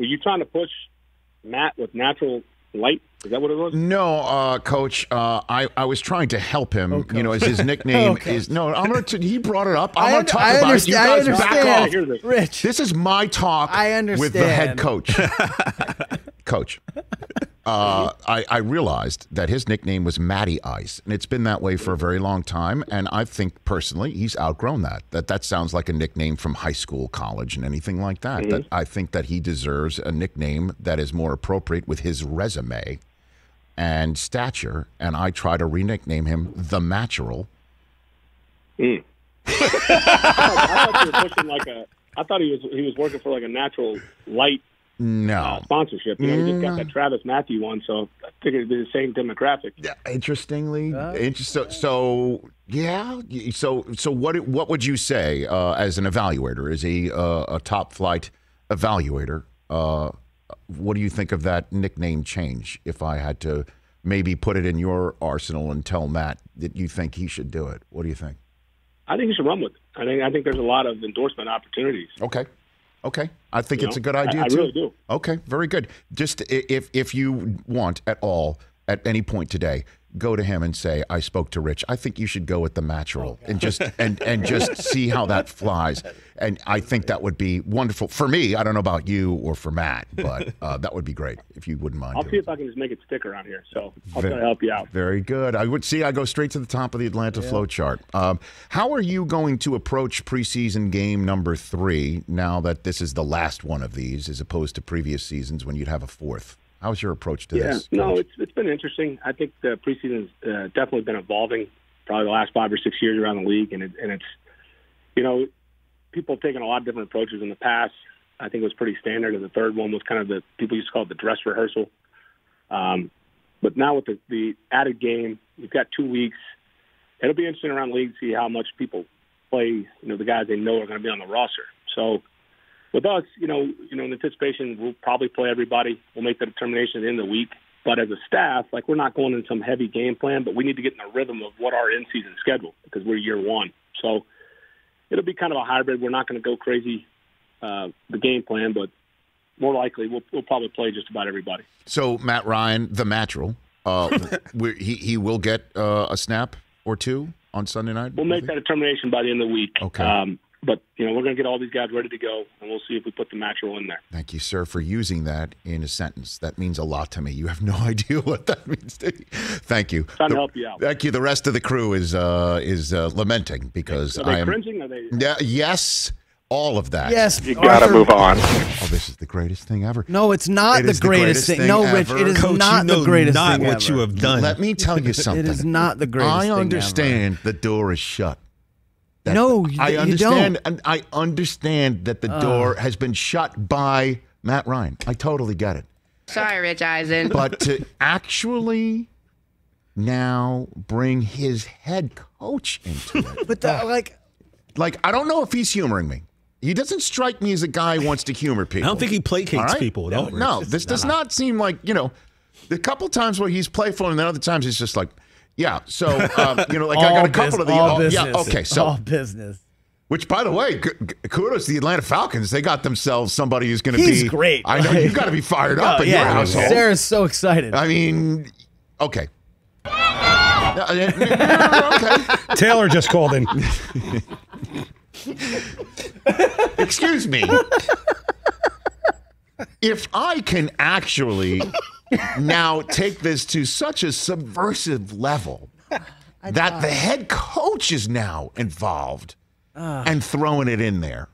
were you trying to push Matt with natural light? Is that what it was? No, Coach. I was trying to help him. As his nickname is. No, I'm gonna. He brought it up. I'm gonna talk about it. You guys back off. Rich, this is my talk. I understand. With the head coach. Coach. I realized that his nickname was Matty Ice, and it's been that way for a very long time. And I think personally, he's outgrown that. That sounds like a nickname from high school, college, and anything like that. Mm-hmm. That I think that he deserves a nickname that is more appropriate with his resume and stature. And I try to re-nickname him the Mattural. I thought you were pushing I thought he was working for like a natural light. No sponsorship. He just got that Travis Matthew one, so I think it'd be the same demographic. Yeah, interestingly, so what would you say as an evaluator? Is he a top flight evaluator? What do you think of that nickname change? If I had to maybe put it in your arsenal and tell Matt that you think he should do it, what do you think? I think he should run with it. I think there's a lot of endorsement opportunities. Okay. I think it's a good idea, too. I really do. Okay, very good. Just if you want at all, at any point today, go to him and say, I spoke to Rich. I think you should go with the Mattural and just and just see how that flies. And I think that would be wonderful. For me, I don't know about you or for Matt, but that would be great if you wouldn't mind. I'll see if I can just make it stick around here. So I'll try to help you out. Very good. I go straight to the top of the Atlanta flow chart. How are you going to approach preseason game number 3 now that this is the last one of these as opposed to previous seasons when you'd have a fourth? How's your approach to this? No, it's been interesting. I think the preseason's definitely been evolving probably the last 5 or 6 years around the league, and it's people have taken a lot of different approaches in the past. I think it was pretty standard, and the third one was kind of people used to call it the dress rehearsal. But now with the added game, you've got 2 weeks. It'll be interesting around the league to see how much people play, the guys they know are going to be on the roster. So with us, in anticipation, we'll probably play everybody. We'll make the determination at the end of the week. But as a staff, we're not going in some heavy game plan, but we need to get in the rhythm of what our in-season schedule because we're year one. So it'll be kind of a hybrid. We're not going to go crazy the game plan, but more likely we'll probably play just about everybody. So Matt Ryan, the Mattural, he will get a snap or two on Sunday night? We'll make that determination by the end of the week. Okay. But, we're going to get all these guys ready to go, and we'll see if we put the Mattural in there. Thank you, sir, for using that in a sentence. That means a lot to me. You have no idea what that means to me. Thank you. Trying to help you out. Thank you. The rest of the crew is lamenting because Are they cringing? Are they? Yeah, yes, all of that. Yes. You got to move on. Oh, this is the greatest thing ever. No, it's not the greatest thing. No, Rich, it is Coach, not the greatest not thing what ever. you have done. Let me tell you something. It is not the greatest thing I understand the door is shut. No, I you understand, don't. and I understand that the door has been shut by Matt Ryan. I totally get it. Sorry, Rich Eisen. But to actually now bring his head coach into it. But I don't know if he's humoring me. He doesn't strike me as a guy who wants to humor people. I don't think he placates people. No, this does not seem like, the couple times where he's playful and then other times he's just like, yeah, so, I got a couple of these. All business. Yeah, okay, so. All business. Which, by the way, kudos to the Atlanta Falcons. They got themselves somebody who's going to be. He's great. I know you've got to be fired up in your household. Sarah's so excited. I mean, okay. Okay. Taylor just called in. Excuse me. If I can actually now take this to such a subversive level that the head coach is now involved and throwing it in there.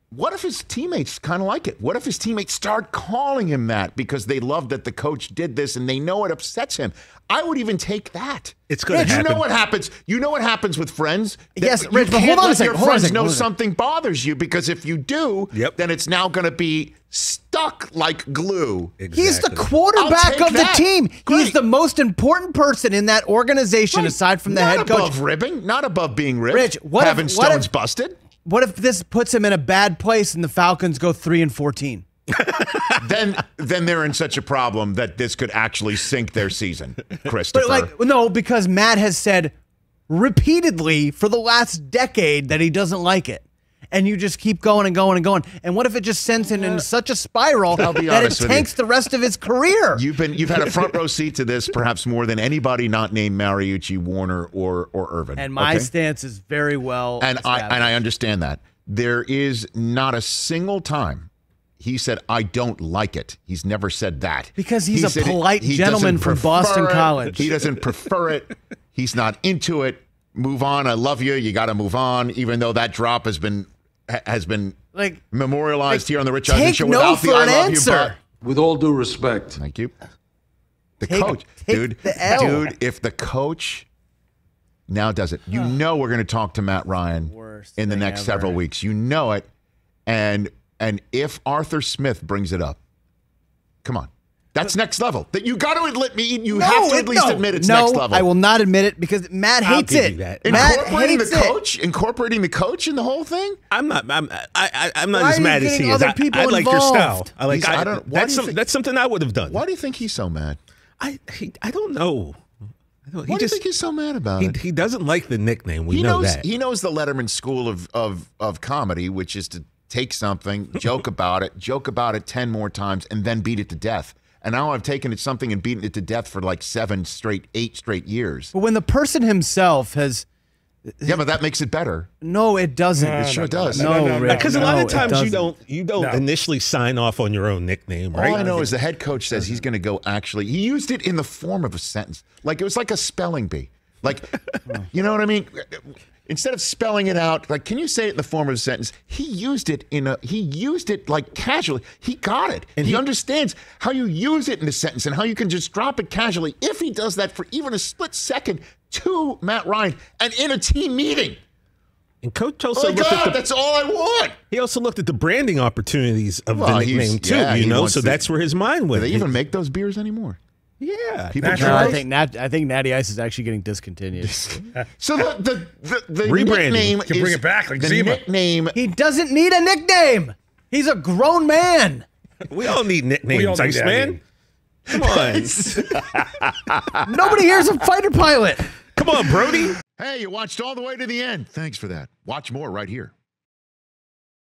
What if his teammates kind of like it? What if his teammates start calling him that because they love that the coach did this and they know it upsets him? I would even take that. It's going to happen. You know what happens? You know what happens with friends? Yes, you Rich, but can't hold on a let second. your Hold on a friends second. know Hold on a second. something bothers you because if you do, then it's now going to be stuck like glue. Exactly. He's the quarterback of the team. Great. He's the most important person in that organization aside from the head coach. Not above ribbing, not above being ribbed. Rich, having stones busted. What if this puts him in a bad place and the Falcons go 3-14? then they're in such a problem that this could actually sink their season, Christopher. But no, because Matt has said repeatedly for the last decade that he doesn't like it. and you just keep going and going and going. And what if it just sends him into such a spiral that it tanks the rest of his career? You've had a front row seat to this, perhaps more than anybody not named Mariucci, Warner, or Irvin. And my stance is very well I understand that. There is not a single time he said, I don't like it. He's never said that. Because he's a polite gentleman from Boston College. He doesn't prefer it. He's not into it. Move on. I love you. You got to move on, even though that drop has been like memorialized here on the Rich Eisen Show without the I love you, but with all due respect. Thank you. The coach, dude, if the coach now does it, you know we're going to talk to Matt Ryan in the next several weeks. You know it. And if Arthur Smith brings it up, come on. That's next level. That you got to admit, you have to at least admit it's next level. I will not admit it because Matt hates it. Incorporating the coach in the whole thing. I'm not as mad as he is. I like your style. That's something I would have done. Why do you think he's so mad? I don't know. Why do you think he's so mad about it? He doesn't like the nickname. We know that. He knows the Letterman school of comedy, which is to take something, joke about it 10 more times, and then beat it to death. And now I've taken it something and beaten it to death for like 8 straight years. But when the person himself has... Yeah, but that makes it better. No, it doesn't. It sure does. No, because a lot of times you don't initially sign off on your own nickname, right? All I know is the head coach says he's going to go he used it in the form of a sentence. Like it was like a spelling bee. Like, you know what I mean? Instead of spelling it out, like, can you say it in the form of a sentence? He used it like casually. He got it. And he understands how you use it in a sentence and how you can just drop it casually if he does that for even a split second to Matt Ryan and in a team meeting. And Coach also looked at that's all I want. He also looked at the branding opportunities of the nickname too, so that's where his mind went. Do they even make those beers anymore? Yeah, I think Natty Ice is actually getting discontinued. So the nickname can bring it back. Like the nickname. He doesn't need a nickname. He's a grown man. We all need nicknames, Iceman. Come on. Nobody here's a fighter pilot. Come on, Brody. Hey, you watched all the way to the end. Thanks for that. Watch more right here.